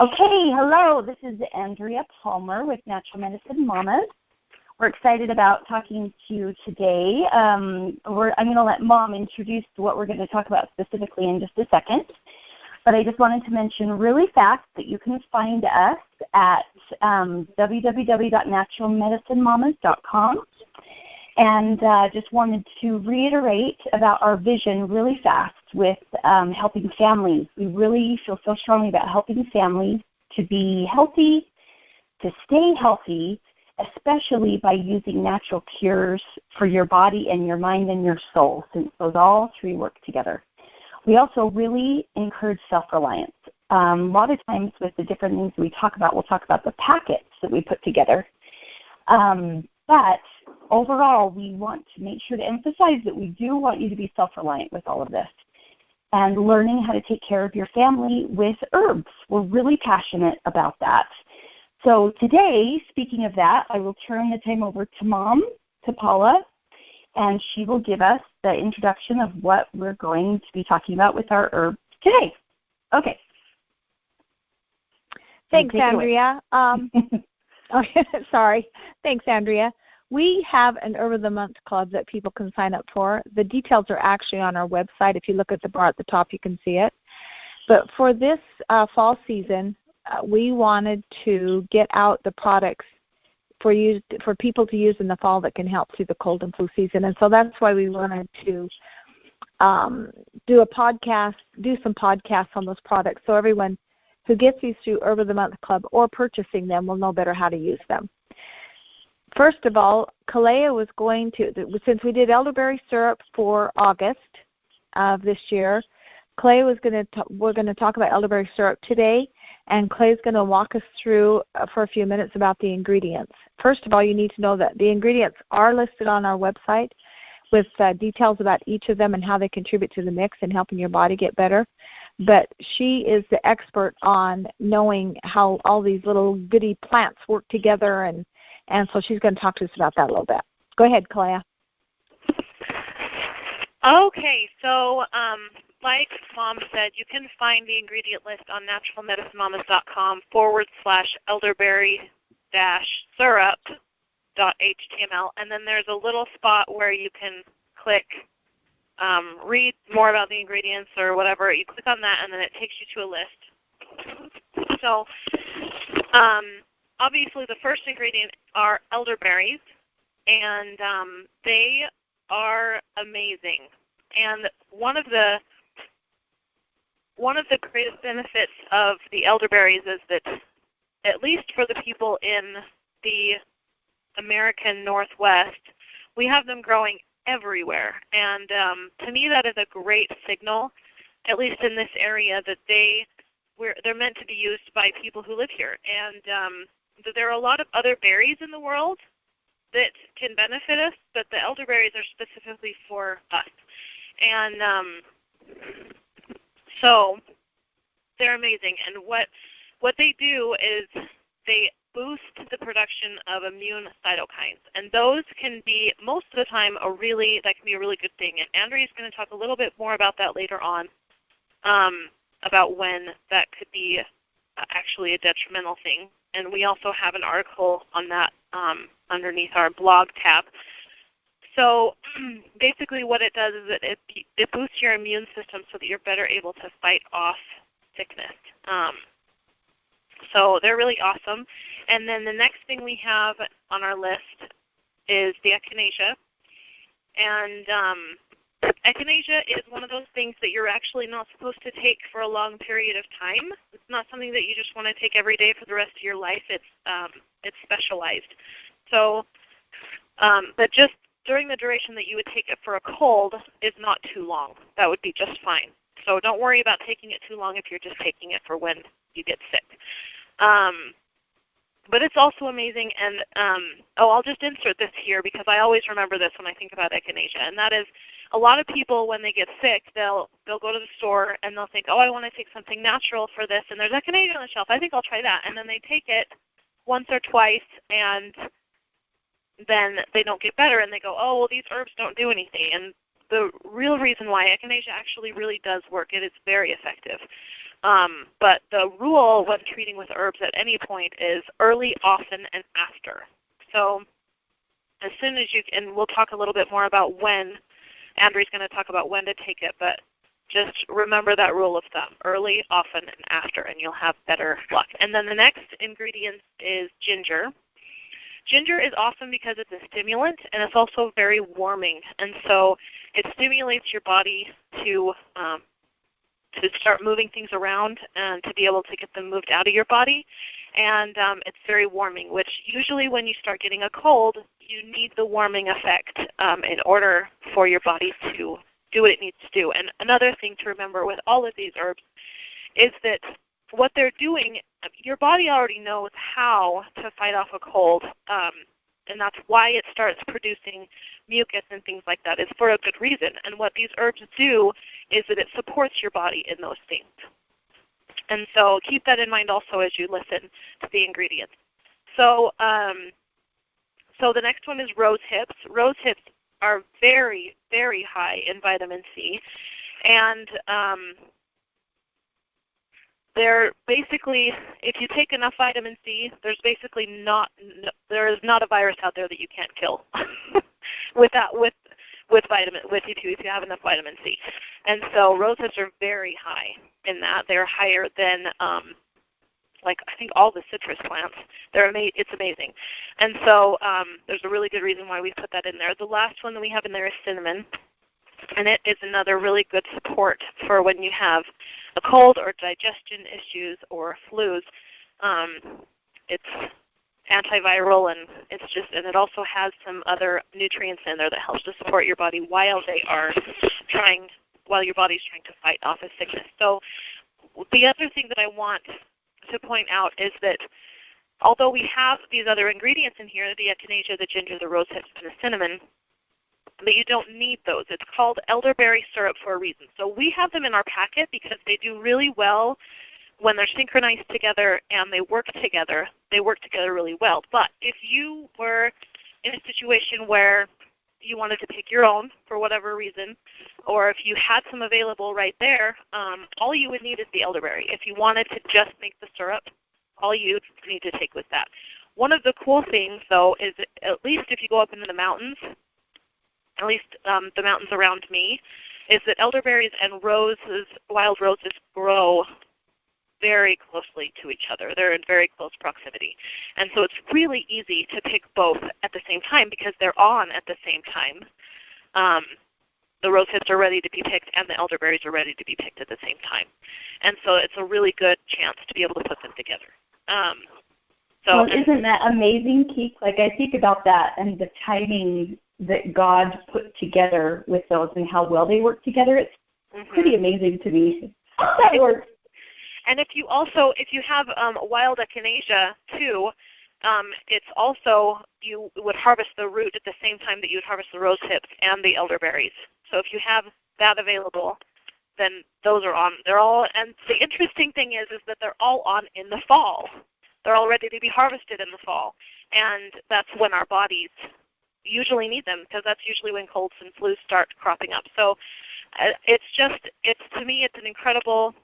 Okay, hello. This is Andrea Palmer with Natural Medicine Mamas. We're excited about talking to you today. I'm going to let Mom introduce what we're going to talk about specifically in just a second. But I just wanted to mention really fast that you can find us at www.naturalmedicinemamas.com. And just wanted to reiterate about our vision really fast with helping families. We really feel so strongly about helping families to be healthy, to stay healthy, especially by using natural cures for your body and your mind and your soul, since those all three work together. We also really encourage self-reliance. A lot of times with the different things we talk about, we'll talk about the packets that we put together. But overall, we want to make sure to emphasize that we do want you to be self-reliant with all of this and learning how to take care of your family with herbs. We're really passionate about that. So today, speaking of that, I will turn the time over to Mom, to Paula, and she will give us the introduction of what we're going to be talking about with our herbs today. Okay. Thanks, Andrea. Sorry. Thanks, Andrea. We have an Herb of the Month club that people can sign up for. The details are actually on our website. If you look at the bar at the top, you can see it. But for this fall season, we wanted to get out the products for people to use in the fall that can help through the cold and flu season. And so that's why we wanted to do some podcasts on those products so everyone who gets these through Herb of the Month Club or purchasing them will know better how to use them. First of all, Kalea was going to, since we did elderberry syrup for August of this year, we're going to talk about elderberry syrup today, and Clay's going to walk us through for a few minutes about the ingredients. First of all, you need to know that the ingredients are listed on our website with details about each of them and how they contribute to the mix and helping your body get better. But she is the expert on knowing how all these little goody plants work together, and so she's going to talk to us about that a little bit. Go ahead, Kalea. Okay, so like Mom said, you can find the ingredient list on naturalmedicinemamas.com/elderberry-syrup.html, and then there's a little spot where you can click read more about the ingredients or whatever. You click on that, and then it takes you to a list. So obviously the first ingredient are elderberries, and they are amazing. And one of the greatest benefits of the elderberries is that, at least for the people in the American Northwest, we have them growing everywhere. And to me that is a great signal, at least in this area, that they're meant to be used by people who live here. And there are a lot of other berries in the world that can benefit us, but the elderberries are specifically for us. And so they're amazing. And what they do is they boost the production of immune cytokines. And those can be, most of the time, that can be a really good thing. And Andrea's going to talk a little bit more about that later on, about when that could be actually a detrimental thing. And we also have an article on that underneath our blog tab. So basically what it does is it boosts your immune system so that you're better able to fight off sickness. So they're really awesome. And then the next thing we have on our list is the echinacea. And echinacea is one of those things that you're actually not supposed to take for a long period of time. It's not something that you just want to take every day for the rest of your life. It's specialized. So, but just during the duration that you would take it for a cold is not too long. That would be just fine. So don't worry about taking it too long if you're just taking it for when you get sick. But it's also amazing, and I'll just insert this here because I always remember this when I think about echinacea, and that is a lot of people when they get sick, they'll go to the store and they'll think, oh, I want to take something natural for this, and there's echinacea on the shelf. I think I'll try that. And then they take it once or twice, and then they don't get better, and they go, oh, well, these herbs don't do anything. And the real reason why echinacea actually really does work, it is very effective. But the rule when treating with herbs at any point is early, often, and after. So as soon as you can, and we'll talk a little bit more about when, Andrea's going to talk about when to take it, but just remember that rule of thumb, early, often, and after, and you'll have better luck. And then the next ingredient is ginger. Ginger is awesome because it's a stimulant, and it's also very warming. And so it stimulates your body to start moving things around and to be able to get them moved out of your body. And it's very warming, which usually when you start getting a cold, you need the warming effect in order for your body to do what it needs to do. And another thing to remember with all of these herbs is that what they're doing, your body already knows how to fight off a cold, and that's why it starts producing mucus and things like that. It's for a good reason. And what these herbs do is that it supports your body in those things. And so keep that in mind also as you listen to the ingredients. So the next one is rose hips. Rose hips are very, very high in vitamin C. And they're basically, if you take enough vitamin C, there is not a virus out there that you can't kill if you have enough vitamin C. And so rose hips are very high in that. They're higher than I think all the citrus plants. It's amazing. And so there's a really good reason why we put that in there. The last one that we have in there is cinnamon. And it is another really good support for when you have a cold or digestion issues or flus. It's antiviral, and it also has some other nutrients in there that helps to support your body while your body's trying to fight off a sickness. So the other thing that I want to point out is that although we have these other ingredients in here, the echinacea, the ginger, the rose hips, and the cinnamon, but you don't need those. It's called elderberry syrup for a reason. So we have them in our packet because they do really well when they're synchronized together and they work together. They work together really well. But if you were in a situation where you wanted to pick your own for whatever reason, or if you had some available right there, all you would need is the elderberry. If you wanted to just make the syrup, all you need to take was that. One of the cool things, though, is at least if you go up into the mountains, at least the mountains around me, is that elderberries and wild roses grow very closely to each other. They're in very close proximity. And so it's really easy to pick both at the same time because they're on at the same time. The rose hips are ready to be picked and the elderberries are ready to be picked at the same time. And so it's a really good chance to be able to put them together. Isn't that amazing, Keek? I think about that and the timing that God put together with those and how well they work together. It's pretty amazing to me. That works. And if you have wild echinacea too, it's also, you would harvest the root at the same time that you would harvest the rose hips and the elderberries. So if you have that available, then those are on. And the interesting thing is that they're all on in the fall. They're all ready to be harvested in the fall. And that's when our bodies usually need them because that's usually when colds and flus start cropping up. So to me, it's an incredible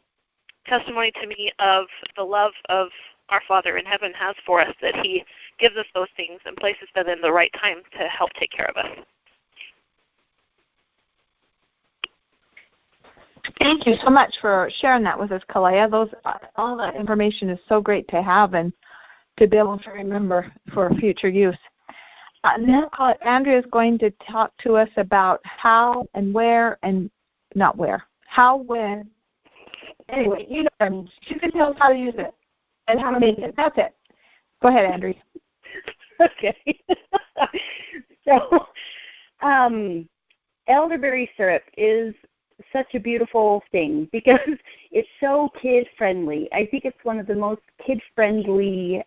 testimony to me of the love of our Father in heaven has for us, that He gives us those things and places them in the right time to help take care of us. Thank you so much for sharing that with us, Kalea. All that information is so great to have and to be able to remember for future use. Now Andrea is going to talk to us about how and where, and not where, how, when. Anyway, you know what I mean. She can tell us how to use it and how to make it. That's it. Go ahead, Andrea. Okay. So, elderberry syrup is such a beautiful thing because it's so kid-friendly. I think it's one of the most kid-friendly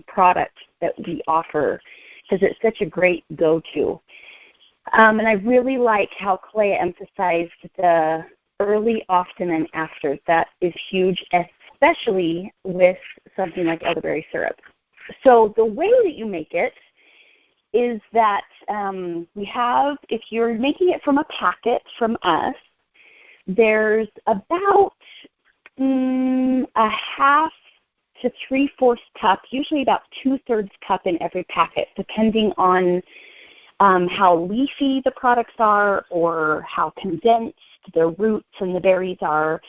products that we offer because it's such a great go-to. And I really like how Kalea emphasized the early, often, and after. That is huge, especially with something like elderberry syrup. So the way that you make it is that if you're making it from a packet from us, there's about A half to 3/4 cup, usually about 2/3 cup in every packet, depending on how leafy the products are or how condensed the roots and the berries are.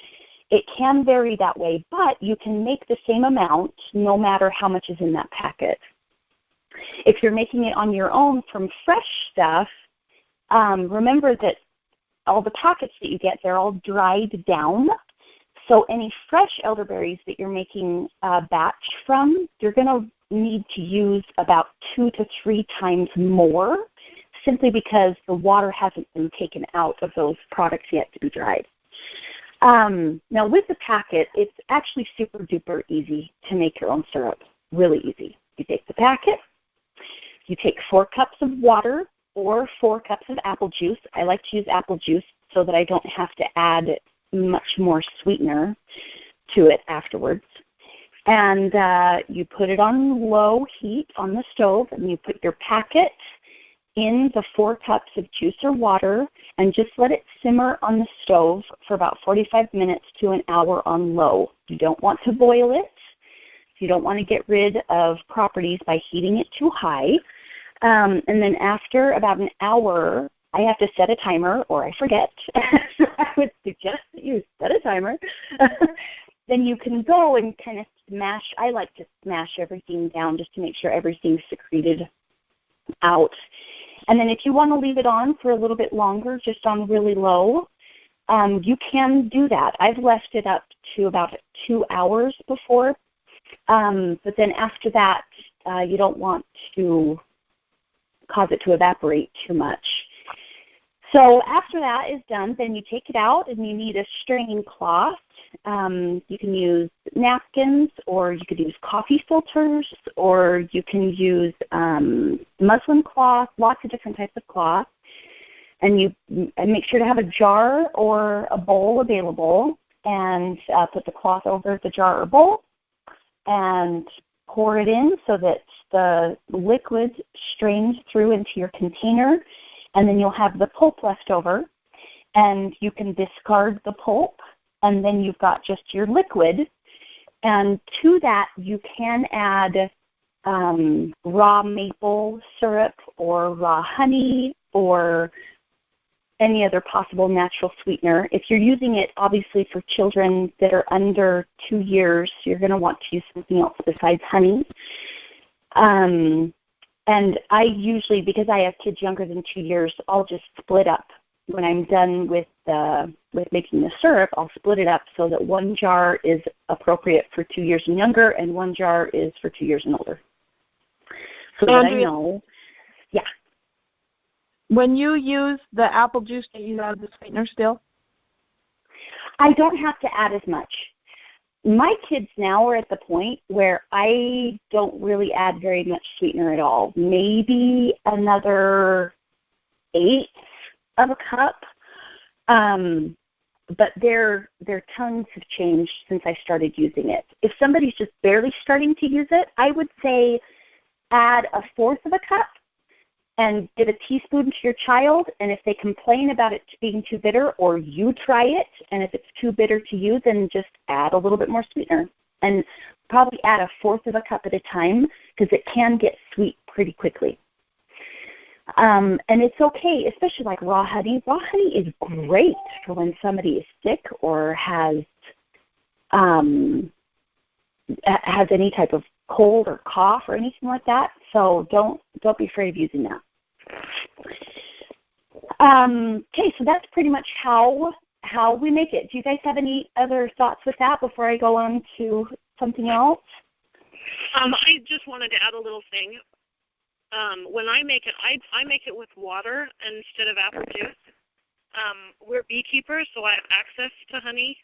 It can vary that way, but you can make the same amount no matter how much is in that packet. If you're making it on your own from fresh stuff, remember that all the packets that you get, they're all dried down. So any fresh elderberries that you're making a batch from, you're going to need to use about 2 to 3 times more, simply because the water hasn't been taken out of those products yet to be dried. Now with the packet, it's actually super duper easy to make your own syrup, really easy. You take the packet, you take 4 cups of water or 4 cups of apple juice. I like to use apple juice so that I don't have to add much more sweetener to it afterwards. And you put it on low heat on the stove, and you put your packet in the 4 cups of juice or water and just let it simmer on the stove for about 45 minutes to an hour on low. You don't want to boil it. You don't want to get rid of properties by heating it too high. And then after about an hour, I have to set a timer or I forget. So I would suggest that you set a timer. Then you can go and kind of smash. I like to smash everything down just to make sure everything's secreted out. And then if you want to leave it on for a little bit longer, just on really low, you can do that. I've left it up to about 2 hours before. But then after that, you don't want to cause it to evaporate too much. So after that is done, then you take it out and you need a straining cloth. You can use napkins, or you could use coffee filters, or you can use muslin cloth, lots of different types of cloth. And you make sure to have a jar or a bowl available, and put the cloth over the jar or bowl and pour it in so that the liquid strains through into your container. And then you'll have the pulp left over, and you can discard the pulp, and then you've got just your liquid. And to that, you can add raw maple syrup or raw honey or any other possible natural sweetener. If you're using it, obviously, for children that are under 2 years, you're going to want to use something else besides honey. And I usually, because I have kids younger than 2 years, I'll just split up. When I'm done with making the syrup, I'll split it up so that 1 jar is appropriate for 2 years and younger, and 1 jar is for 2 years and older. So that I know. Yeah. When you use the apple juice, do you add the sweetener still? I don't have to add as much. My kids now are at the point where I don't really add very much sweetener at all. Maybe another 1/8 of a cup. But their tongues have changed since I started using it. If somebody's just barely starting to use it, I would say add 1/4 of a cup and give a teaspoon to your child. And if they complain about it being too bitter, or you try it, and if it's too bitter to you, then just add a little bit more sweetener. And probably add 1/4 of a cup at a time, because it can get sweet pretty quickly. And it's okay, especially like raw honey. Raw honey is great for when somebody is sick or has any type of cold or cough or anything like that. So don't be afraid of using that. Okay, so that's pretty much how we make it. Do you guys have any other thoughts with that before I go on to something else? I just wanted to add a little thing. When I make it, I make it with water instead of apple juice. We're beekeepers, so I have access to honey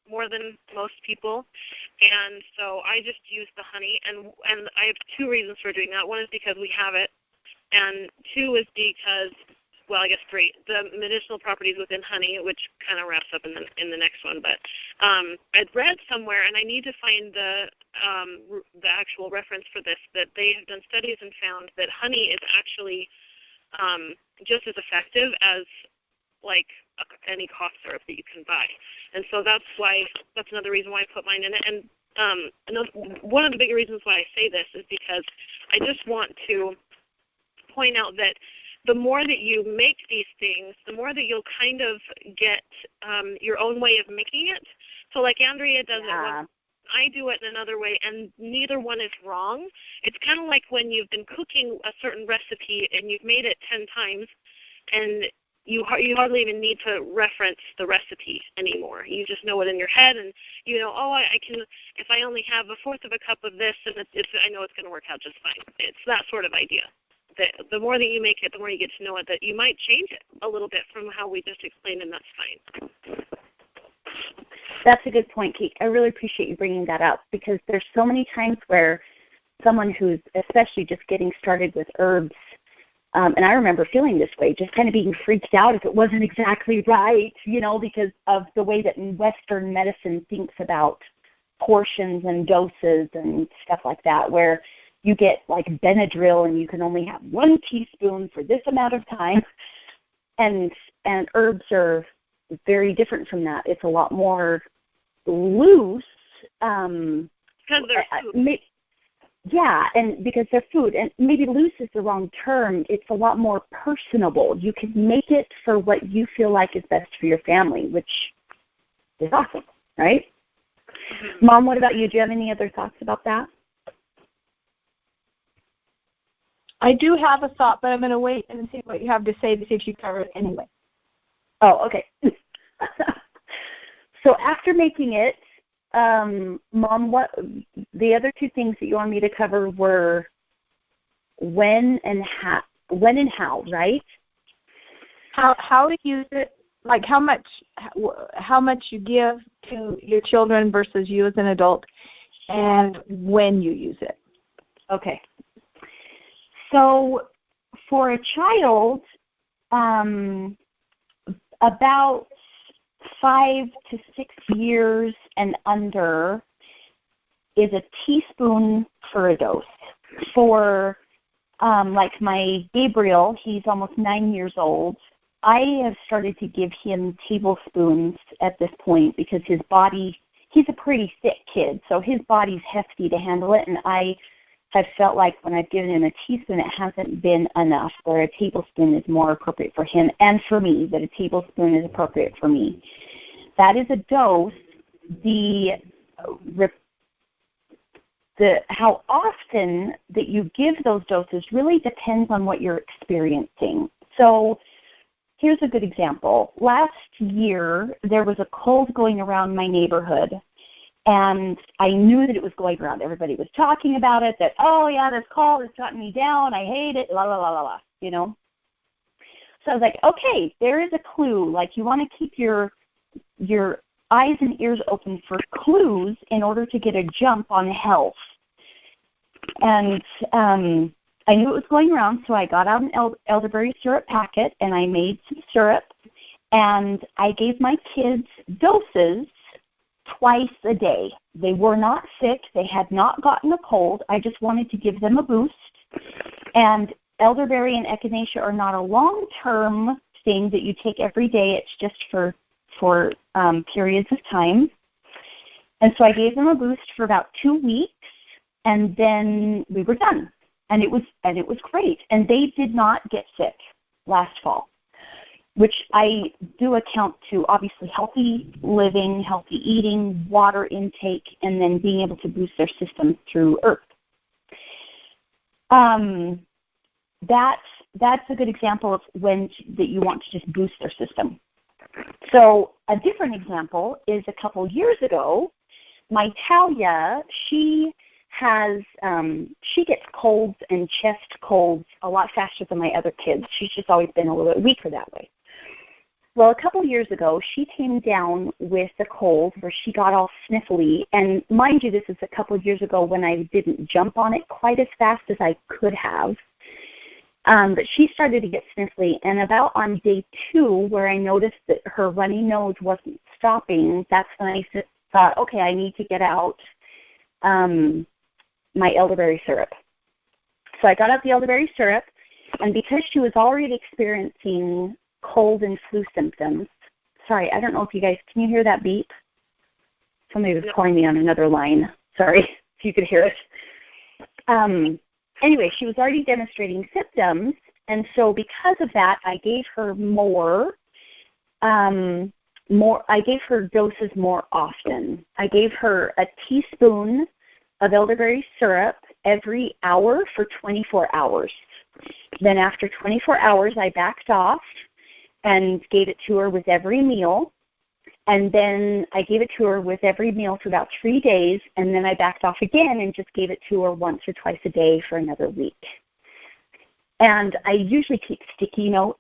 more than most people, and so I just use the honey, and I have 2 reasons for doing that. 1 is because we have it, and 2 is because, well, I guess 3, the medicinal properties within honey, which kind of wraps up in the next one. But I'd read somewhere, and I need to find the actual reference for this, that they have done studies and found that honey is actually just as effective as like any cough syrup that you can buy. And so that's another reason why I put mine in it. And one of the big reasons why I say this is because I just want to point out that the more that you make these things, the more that you'll kind of get your own way of making it. So like Andrea does it one, I do it in another way, and neither one is wrong. It's kind of like when you've been cooking a certain recipe and you've made it 10 times, and you hardly even need to reference the recipe anymore. You just know it in your head, and you know, I can, if I only have a fourth of a cup of this, and I know it's going to work out just fine. It's that sort of idea. The more that you make it, the more you get to know it, that you might change it a little bit from how we just explained, and that's fine. That's a good point, Kate. I really appreciate you bringing that up, because there's so many times where someone who's especially just getting started with herbs, and I remember feeling this way, just kind of being freaked out if it wasn't exactly right, you know, because of the way that Western medicine thinks about portions and doses and stuff like that, where you get like Benadryl and you can only have 1 teaspoon for this amount of time. And herbs are very different from that. It's a lot more loose. Because they're food. Yeah, and because they're food. And maybe loose is the wrong term. It's a lot more personable. You can make it for what you feel like is best for your family, which is awesome, right? Mm-hmm. Mom, what about you? Do you have any other thoughts about that? I do have a thought, but I'm going to wait and see what you have to say to see if you cover it anyway. Oh, okay. So after making it, Mom, what the other 2 things that you wanted me to cover were when and how, right? How to use it, like how much you give to your children versus you as an adult, and when you use it. Okay. So for a child, about 5 to 6 years and under is a teaspoon for a dose. For like my Gabriel, he's almost 9 years old. I have started to give him tablespoons at this point because his body, he's a pretty thick kid, so his body's hefty to handle it, and I have felt like when I've given him a teaspoon, it hasn't been enough, where a tablespoon is more appropriate for him, and for me, that a tablespoon is appropriate for me. That is a dose. How often that you give those doses really depends on what you're experiencing. So here's a good example. Last year, there was a cold going around my neighborhood, and I knew that it was going around. Everybody was talking about it, that, oh, yeah, this cold has gotten me down. I hate it, la, la, la, la, la, you know. So I was like, okay, there is a clue. Like, you want to keep your eyes and ears open for clues in order to get a jump on health. And I knew it was going around, so I got out an elderberry syrup packet, and I made some syrup, and I gave my kids doses twice a day. They were not sick. They had not gotten a cold. I just wanted to give them a boost. And elderberry and echinacea are not a long-term thing that you take every day. It's just for periods of time. And so I gave them a boost for about 2 weeks, and then we were done. And it was great. And they did not get sick last fall, which I do account to obviously healthy living, healthy eating, water intake, and then being able to boost their system through earth. That's a good example of when that you want to just boost their system. So a different example is a couple years ago, my Talia, she gets colds and chest colds a lot faster than my other kids. She's just always been a little bit weaker that way. Well, a couple years ago, she came down with a cold where she got all sniffly. And mind you, this is a couple of years ago when I didn't jump on it quite as fast as I could have. But she started to get sniffly. And about on day 2, where I noticed that her runny nose wasn't stopping, that's when I thought, okay, I need to get out my elderberry syrup. So I got out the elderberry syrup, and because she was already experiencing cold and flu symptoms, Sorry, I don't know if you guys, can you hear that beep? Somebody was calling me on another line. Sorry if you could hear it. Anyway, she was already demonstrating symptoms, and so because of that, I gave her I gave her doses more often. I gave her a teaspoon of elderberry syrup every hour for 24 hours. Then after 24 hours, I backed off and gave it to her with every meal. And then I gave it to her with every meal for about 3 days, and then I backed off again and just gave it to her once or twice a day for another week. And I usually keep sticky notes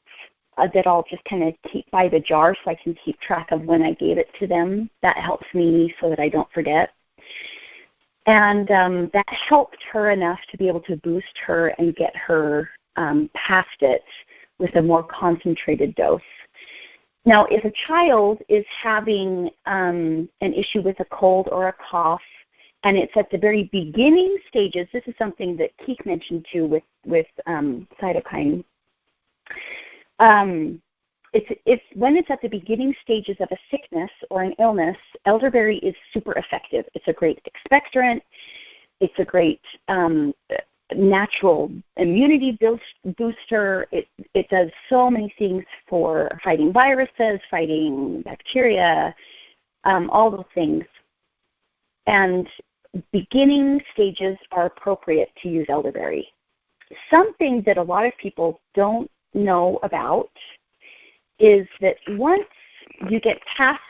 that I'll just kind of keep by the jar so I can keep track of when I gave it to them. That helps me so that I don't forget. And that helped her enough to be able to boost her and get her past it with a more concentrated dose. Now, if a child is having an issue with a cold or a cough, and it's at the very beginning stages, this is something that Keek mentioned too with cytokine. It's when it's at the beginning stages of a sickness or an illness, elderberry is super effective. It's a great expectorant. It's a great natural immunity booster. It does so many things for fighting viruses, fighting bacteria, all those things. And beginning stages are appropriate to use elderberry. Something that a lot of people don't know about is that once you get past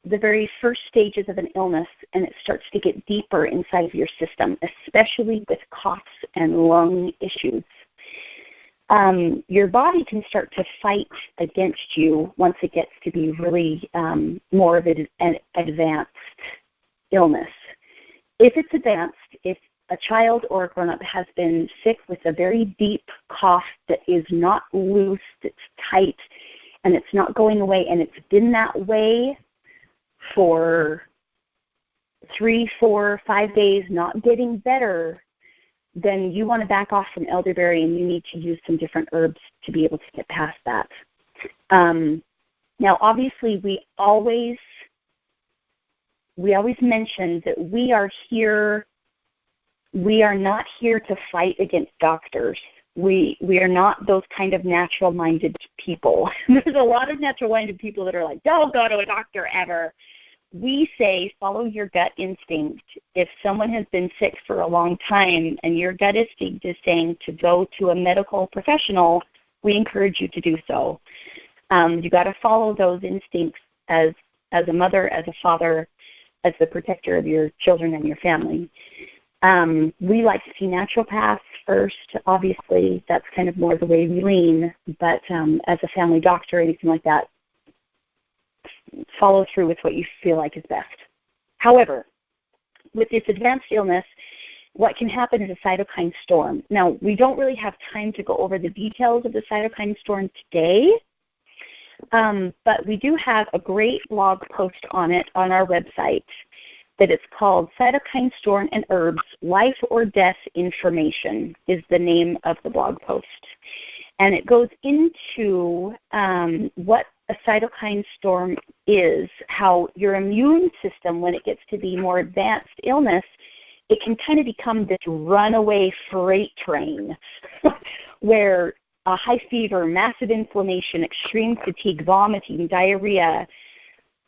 the very first stages of an illness and it starts to get deeper inside of your system, especially with coughs and lung issues, your body can start to fight against you once it gets to be really more of an advanced illness. If it's advanced, if a child or a grown-up has been sick with a very deep cough that is not loose, it's tight, and it's not going away, and it's been that way for 3, 4, 5 days, not getting better, then you want to back off from elderberry and you need to use some different herbs to be able to get past that. Now, obviously, we always mention that we are not here to fight against doctors. We are not those kind of natural-minded people. There's a lot of natural-minded people that are like, don't go to a doctor ever. We say follow your gut instinct. If someone has been sick for a long time and your gut instinct is saying to go to a medical professional, we encourage you to do so. You got to follow those instincts as a mother, as a father, as the protector of your children and your family. We like to see naturopaths first. Obviously, that's kind of more the way we lean. But as a family doctor or anything like that, follow through with what you feel like is best. However, with this advanced illness, what can happen is a cytokine storm. Now, we don't really have time to go over the details of the cytokine storm today, but we do have a great blog post on it on our website that it's called Cytokine Storm and Herbs, Life or Death Information is the name of the blog post. And it goes into what a cytokine storm is, how your immune system, when it gets to be more advanced illness, it can kind of become this runaway freight train where a high fever, massive inflammation, extreme fatigue, vomiting, diarrhea,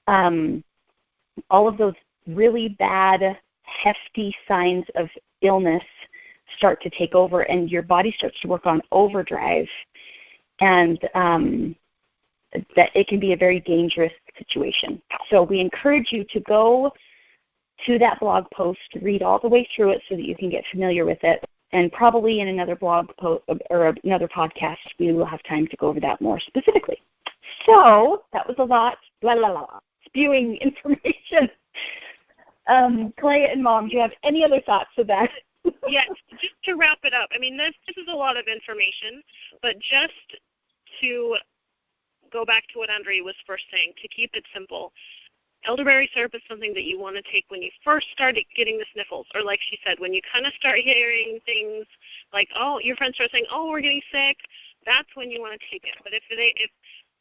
all of those really bad, hefty signs of illness start to take over, and your body starts to work on overdrive, and that it can be a very dangerous situation. So we encourage you to go to that blog post, read all the way through it so that you can get familiar with it, and probably in another blog post or another podcast we will have time to go over that more specifically. So that was a lot, spewing information. Clay and Mom, do you have any other thoughts of that? Yes, just to wrap it up, I mean, this is a lot of information, but just to go back to what Andrea was first saying, to keep it simple, elderberry syrup is something that you want to take when you first start getting the sniffles, or like she said, when you kind of start hearing things like, oh, your friends start saying, oh, we're getting sick, that's when you want to take it. But if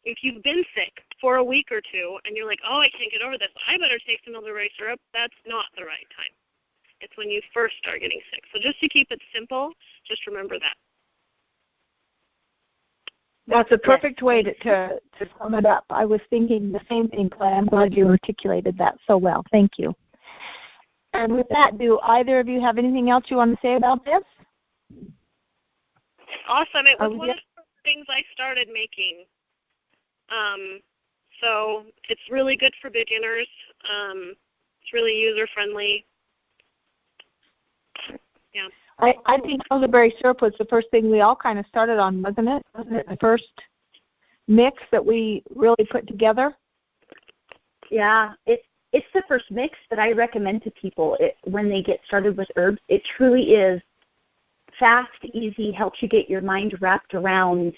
if you've been sick for a week or two and you're like, oh, I can't get over this, I better take some elderberry syrup, that's not the right time. It's when you first start getting sick. So just to keep it simple, just remember that. That's a perfect way to sum it up. I was thinking the same thing, Clay. I'm glad you articulated that so well. Thank you. And with that, do either of you have anything else you want to say about this? Awesome. It was one of the things I started making. So it's really good for beginners. It's really user-friendly. Yeah. I think elderberry syrup was the first thing we all kind of started on, wasn't it? Wasn't it the first mix that we really put together? Yeah, it's the first mix that I recommend to people when they get started with herbs. It truly is fast, easy, helps you get your mind wrapped around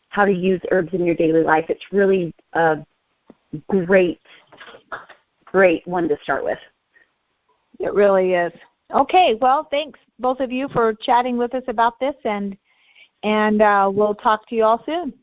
how to use herbs in your daily life. It's really a great one to start with. It really is. Okay, well, thanks both of you for chatting with us about this, and we'll talk to you all soon.